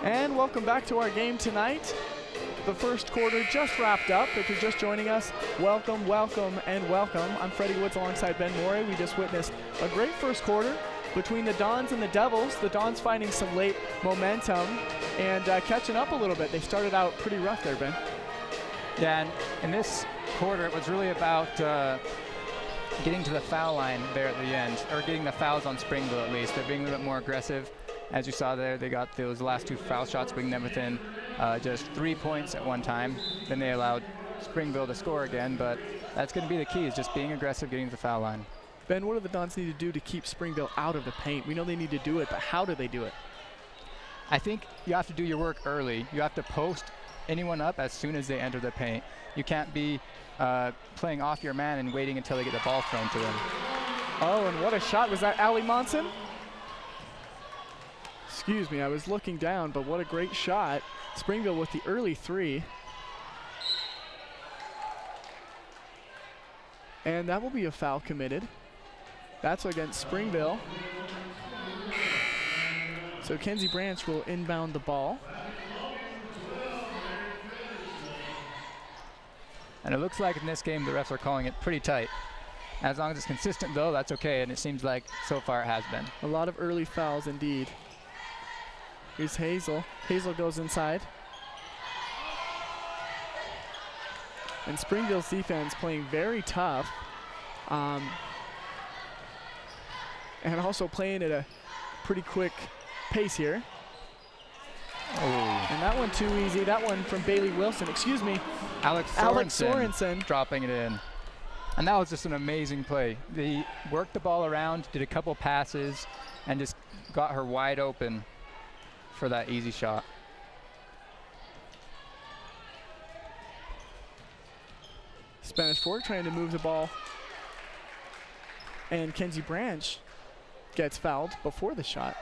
And welcome back to our game tonight. The first quarter just wrapped up. If you're just joining us, welcome, welcome, and welcome. I'm Freddie Woods alongside Ben Morey. We just witnessed a great first quarter between the Dons and the Devils. The Dons finding some late momentum and catching up a little bit. They started out pretty rough there, Ben. Yeah, and in this quarter, it was really about getting to the foul line there at the end, or getting the fouls on Springville at least. They're being a little bit more aggressive. As you saw there, they got those last two foul shots, bringing them within just 3 points at one time. Then they allowed Springville to score again, but that's going to be the key, is just being aggressive, getting to the foul line. Ben, what do the Dons need to do to keep Springville out of the paint? We know they need to do it, but how do they do it? I think you have to do your work early. You have to post anyone up as soon as they enter the paint. You can't be playing off your man and waiting until they get the ball thrown to them. Oh, and what a shot. Was that Ali Monson? Excuse me, I was looking down, but what a great shot. Springville with the early three. And that will be a foul committed. That's against Springville. So Kenzie Branch will inbound the ball. And it looks like in this game the refs are calling it pretty tight. As long as it's consistent though, that's okay, and it seems like so far it has been. A lot of early fouls indeed. Here's Hazel. Hazel goes inside. And Springville's defense playing very tough. And also playing at a pretty quick pace here. Oh. And that one too easy. That one from Bailey Wilson. Excuse me. Alex Sorensen dropping it in. And that was just an amazing play. They worked the ball around, did a couple passes, and just got her wide open for that easy shot. Spanish Fork trying to move the ball. And Kenzie Branch gets fouled before the shot.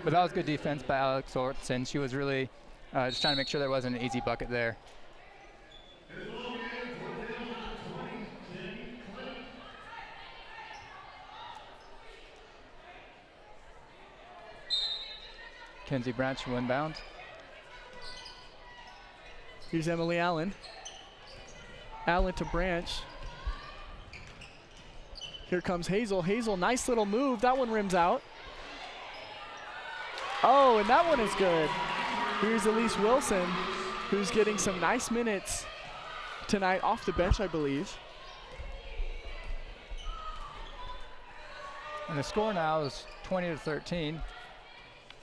But that was good defense by Alex Sorensen. She was really just trying to make sure there wasn't an easy bucket there. Kenzie Branch will inbound. Here's Emily Allen. Allen to Branch. Here comes Hazel. Hazel, nice little move. That one rims out. Oh, and that one is good. Here's Elise Wilson, who's getting some nice minutes tonight off the bench, I believe. And the score now is 20-13.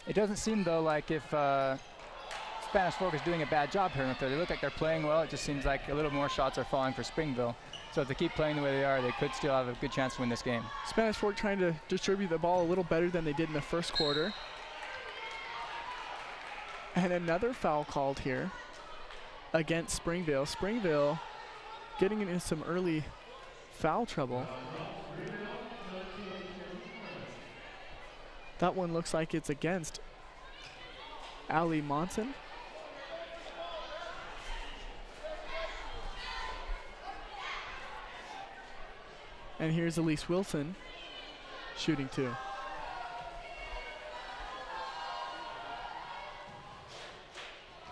It doesn't seem, though, like if Spanish Fork is doing a bad job here. They look like they're playing well. It just seems like a little more shots are falling for Springville. So if they keep playing the way they are, they could still have a good chance to win this game. Spanish Fork trying to distribute the ball a little better than they did in the first quarter. And another foul called here against Springville. Springville getting into some early foul trouble. That one looks like it's against Ali Monson. And here's Elise Wilson shooting two.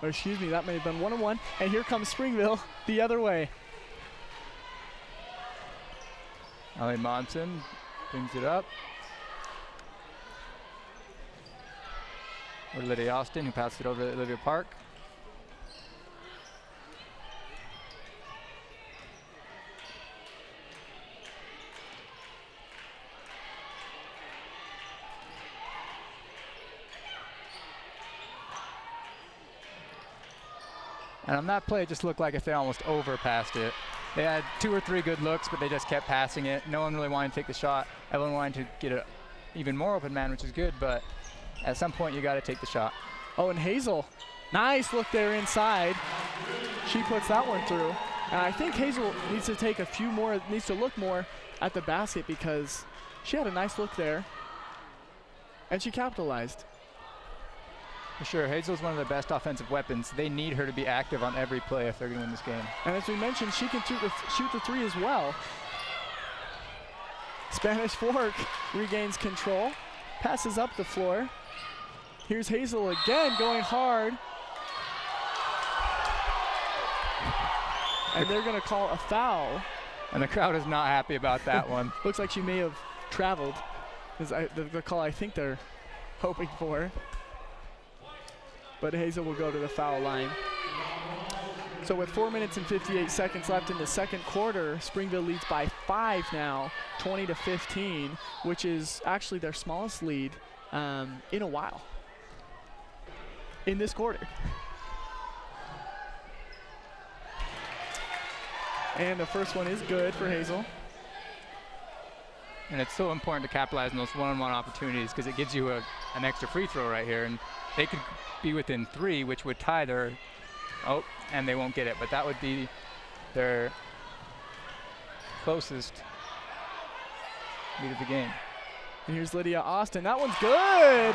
Or excuse me, that may have been 1-on-1. And here comes Springville the other way. Ali Monson brings it up. Or Lydia Austin, who passed it over to Olivia Park. And on that play, it just looked like if they almost overpassed it. They had 2 or 3 good looks, but they just kept passing it. No one really wanted to take the shot. Everyone wanted to get an even more open man, which is good, but at some point you got to take the shot. Oh, and Hazel, nice look there inside. She puts that one through. And I think Hazel needs to take a few more, needs to look more at the basket because she had a nice look there and she capitalized. For sure, Hazel's one of their best offensive weapons. They need her to be active on every play if they're going to win this game. And as we mentioned, she can shoot the three as well. Spanish Fork regains control, passes up the floor. Here's Hazel again going hard. And they're going to call a foul. And the crowd is not happy about that one. Looks like she may have traveled. Is the call I think they're hoping for. But Hazel will go to the foul line. So with 4 minutes and 58 seconds left in the second quarter, Springville leads by 5 now, 20-15, which is actually their smallest lead in a while in this quarter. And the first one is good for Hazel. And it's so important to capitalize on those one-on-one opportunities because it gives you an extra free throw right here. And they could be within 3, which would tie their, and they won't get it. But that would be their closest lead of the game. And here's Lydia Austin. That one's good.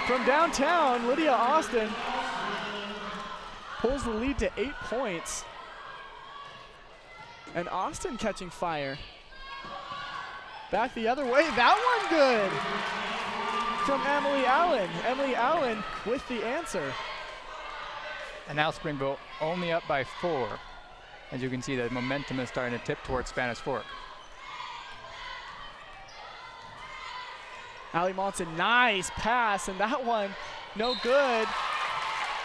From downtown, Lydia Austin pulls the lead to 8 points. And Austin catching fire. Back the other way. That one good. From Emily Allen. Emily Allen with the answer. And now Springville only up by 4. As you can see, the momentum is starting to tip towards Spanish Fork. Allie Monson, nice pass, and that one, no good.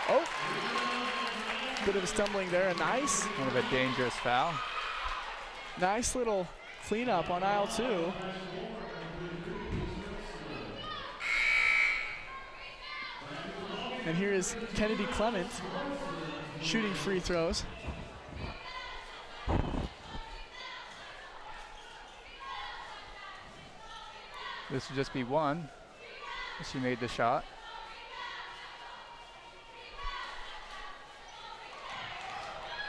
Oh, bit of a stumbling there, a nice. Kind of a dangerous foul. Nice little cleanup on aisle 2. And here is Kennedy Clement shooting free throws. This would just be one. She made the shot.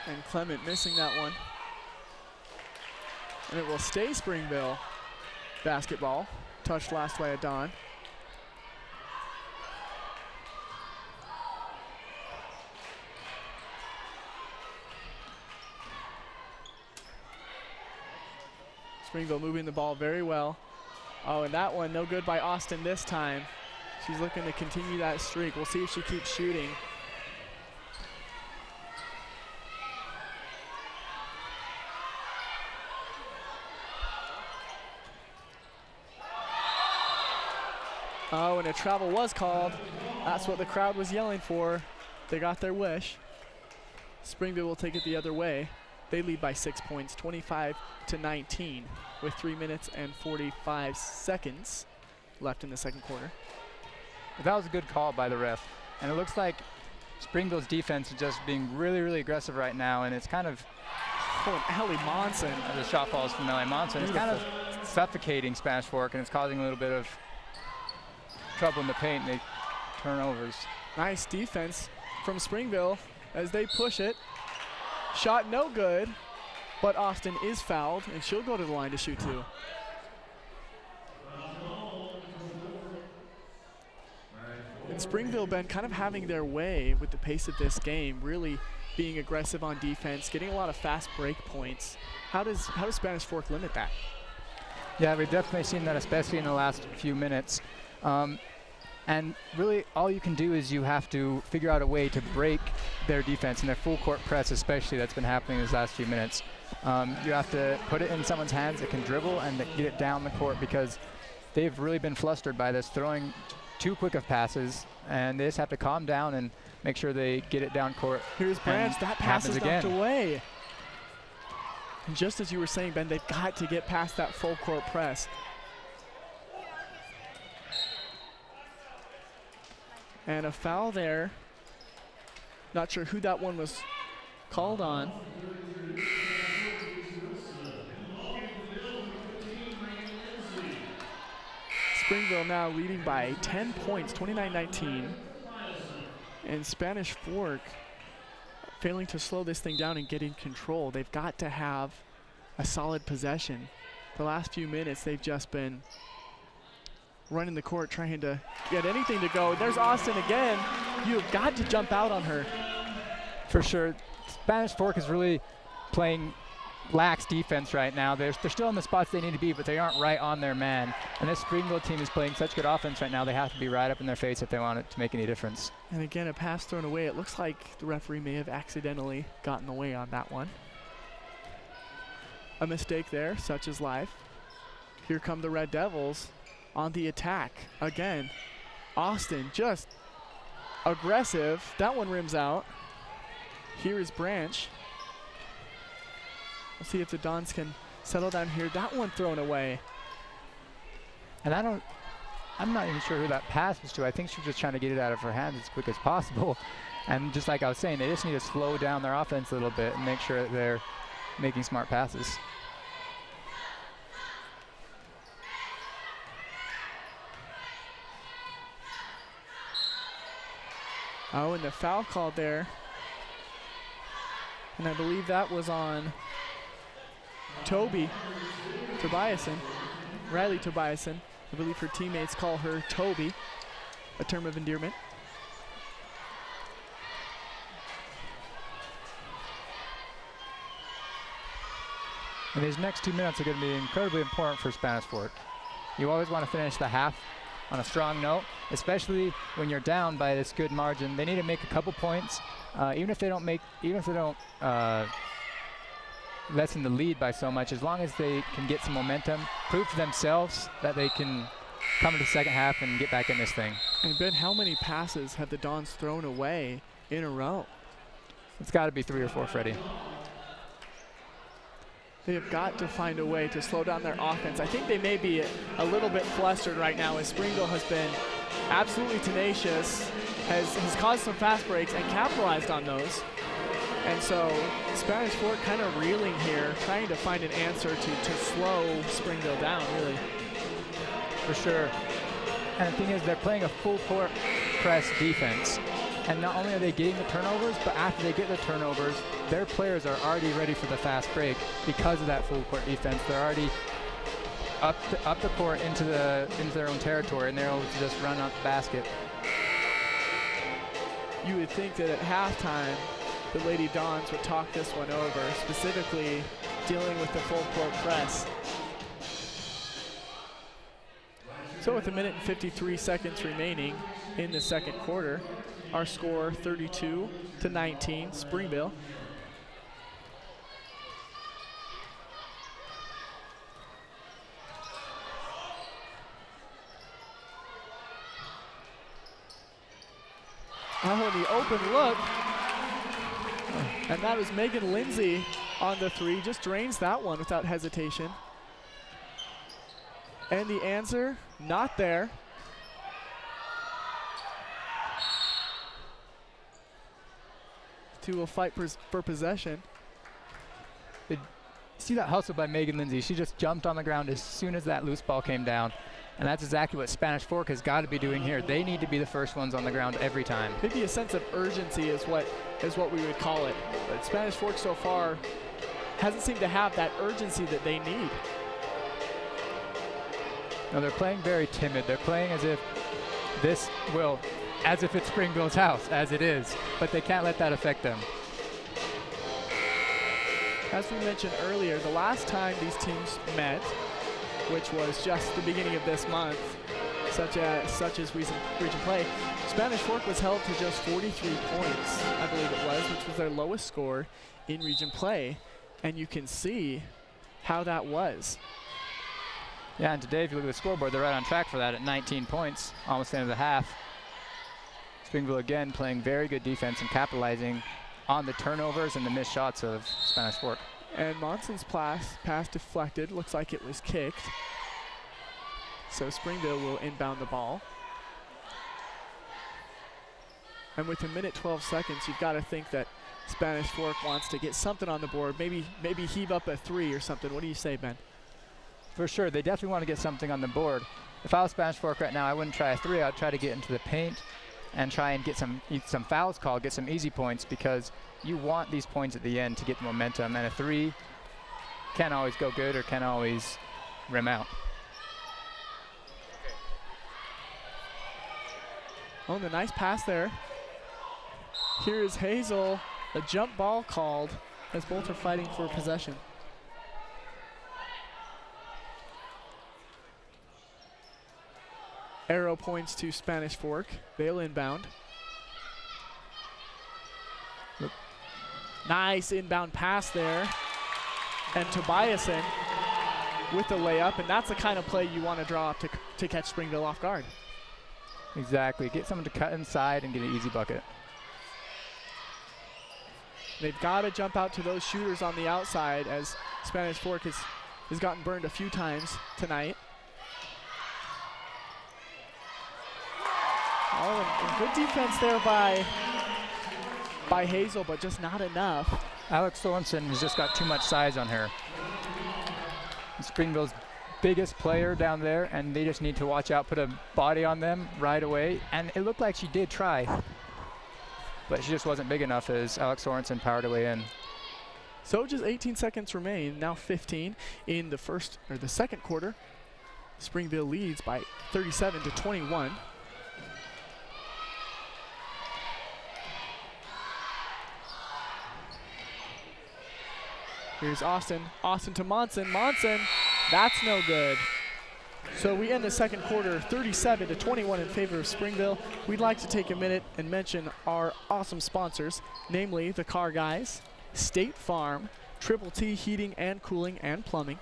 And Clement missing that one. And it will stay Springville basketball. Touched last by Adon. Springville moving the ball very well. Oh, and that one no good by Austin this time. She's looking to continue that streak. We'll see if she keeps shooting. Oh, and a travel was called. That's what the crowd was yelling for. They got their wish. Springville will take it the other way. They lead by 6 points, 25-19, with 3 minutes and 45 seconds left in the second quarter. That was a good call by the ref. And it looks like Springville's defense is just being really, really aggressive right now, and it's kind of... Oh, and Allie Monson. The shot falls from Allie Monson. It's kind of suffocating Spanish Fork, and it's causing a little bit of trouble in the paint, and they turnovers. Nice defense from Springville as they push it. Shot no good, but Austin is fouled, and she'll go to the line to shoot 2. And Springville been kind of having their way with the pace of this game, really being aggressive on defense, getting a lot of fast break points. How does Spanish Fork limit that? Yeah, we've definitely seen that, especially in the last few minutes. And really, all you can do is you have to figure out a way to break their defense and their full court press, especially that's been happening these last few minutes. You have to put it in someone's hands that can dribble and that get it down the court, because they've really been flustered by this, throwing too quick of passes, and they just have to calm down and make sure they get it down court. Here's Branch, that pass is knocked away. And just as you were saying, Ben, they've got to get past that full court press. And a foul there. Not sure who that one was called on. Springville now leading by 10 points, 29-19. And Spanish Fork failing to slow this thing down and get in control. They've got to have a solid possession. The last few minutes, they've just been running the court, trying to get anything to go. There's Austin again. You have got to jump out on her. For sure. Spanish Fork is really playing lax defense right now. They're still in the spots they need to be, but they aren't right on their man. And this Springville team is playing such good offense right now, they have to be right up in their face if they want it to make any difference. And again, a pass thrown away. It looks like the referee may have accidentally gotten away on that one. A mistake there, such is life. Here come the Red Devils on the attack. Again, Austin just aggressive. That one rims out. Here is Branch. We'll see if the Dons can settle down here. That one thrown away. And I'm not even sure who that pass was to. I think she was just trying to get it out of her hands as quick as possible. And just like I was saying, they just need to slow down their offense a little bit and make sure that they're making smart passes. Oh, and the foul called there. And I believe that was on Riley Tobiasen. I believe her teammates call her Toby, a term of endearment. And these next 2 minutes are going to be incredibly important for Spanish Fork. You always want to finish the half on a strong note, especially when you're down by this good margin. They need to make a couple points, even if they don't lessen the lead by so much. As long as they can get some momentum, prove to themselves that they can come into the second half and get back in this thing. And Ben, how many passes have the Dons thrown away in a row? It's got to be 3 or 4, Freddie. They have got to find a way to slow down their offense. I think they may be a little bit flustered right now as Springville has been absolutely tenacious, has caused some fast breaks and capitalized on those. And so Spanish Fork kind of reeling here, trying to find an answer to slow Springville down, really. For sure. And the thing is, they're playing a full court press defense. And not only are they getting the turnovers, but after they get the turnovers, their players are already ready for the fast break because of that full court defense. They're already up the court into their own territory, and they're able to just run out the basket. You would think that at halftime, the Lady Dons would talk this one over, specifically dealing with the full court press. So with 1 minute and 53 seconds remaining in the second quarter, our score 32-19, Springville. Oh, the open look. And that was Megan Lindsay on the three. Just drains that one without hesitation. And the answer, not there. Two will fight for possession. See that hustle by Megan Lindsay? She just jumped on the ground as soon as that loose ball came down. And that's exactly what Spanish Fork has got to be doing here. They need to be the first ones on the ground every time. Maybe a sense of urgency is what we would call it. But Spanish Fork so far hasn't seemed to have that urgency that they need. No, they're playing very timid. They're playing as if as if it's Springville's house, as it is. But they can't let that affect them. As we mentioned earlier, the last time these teams met, which was just the beginning of this month, such as region play, Spanish Fork was held to just 43 points, I believe it was, which was their lowest score in region play. And you can see how that was. Yeah, and today, if you look at the scoreboard, they're right on track for that at 19 points, almost the end of the half. Springville again playing very good defense and capitalizing on the turnovers and the missed shots of Spanish Fork. And Monson's pass deflected. Looks like it was kicked. So Springville will inbound the ball. And with 1 minute 12 seconds, you've got to think that Spanish Fork wants to get something on the board, maybe heave up a three or something. What do you say, Ben? For sure, they definitely want to get something on the board. If I was Spanish Fork right now, I wouldn't try a three. I'd try to get into the paint and try and get some fouls called, get some easy points, because you want these points at the end to get the momentum, and a three can't always go good or can't always rim out. Oh, and a nice pass there. Here is Hazel. A jump ball called as both are fighting for possession. Arrow points to Spanish Fork. They'll inbound. Look. Nice inbound pass there. And Tobiasen with the layup, and that's the kind of play you want to draw up to catch Springville off guard. Exactly. Get someone to cut inside and get an easy bucket. They've got to jump out to those shooters on the outside, as Spanish Fork has gotten burned a few times tonight. Oh, and good defense there by Hazel, but just not enough. Alex Sorensen has just got too much size on her. Springville's biggest player down there, and they just need to watch out, put a body on them right away. And it looked like she did try, but she just wasn't big enough as Alex Sorensen powered away in. So just 18 seconds remain, now 15 in the second quarter. Springville leads by 37-21. Here's Austin. Austin to Monson. Monson, that's no good. So we end the second quarter 37-21 in favor of Springville. We'd like to take a minute and mention our awesome sponsors, namely the Car Guys, State Farm, Triple T Heating and Cooling and Plumbing,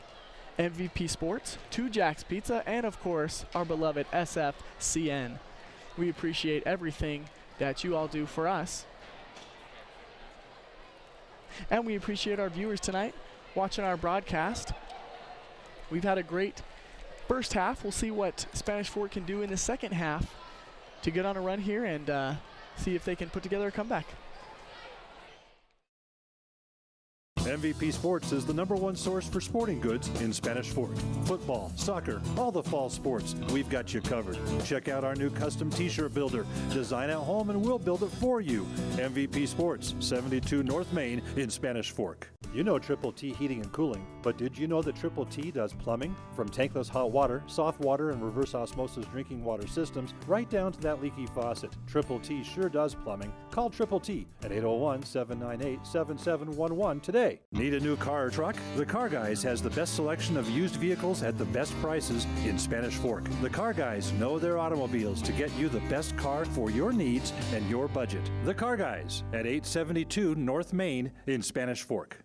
MVP Sports, 2 Jack's Pizza, and of course, our beloved SFCN. We appreciate everything that you all do for us. And we appreciate our viewers tonight watching our broadcast. We've had a great first half. We'll see what Spanish Fork can do in the second half to get on a run here and see if they can put together a comeback. MVP Sports is the #1 source for sporting goods in Spanish Fork. Football, soccer, all the fall sports, we've got you covered. Check out our new custom t-shirt builder. Design at home and we'll build it for you. MVP Sports, 72 North Main in Spanish Fork. You know Triple T Heating and Cooling, but did you know that Triple T does plumbing? From tankless hot water, soft water, and reverse osmosis drinking water systems, right down to that leaky faucet. Triple T sure does plumbing. Call Triple T at 801-798-7711 today. Need a new car or truck? The Car Guys has the best selection of used vehicles at the best prices in Spanish Fork. The Car Guys know their automobiles to get you the best car for your needs and your budget. The Car Guys at 872 North Main in Spanish Fork.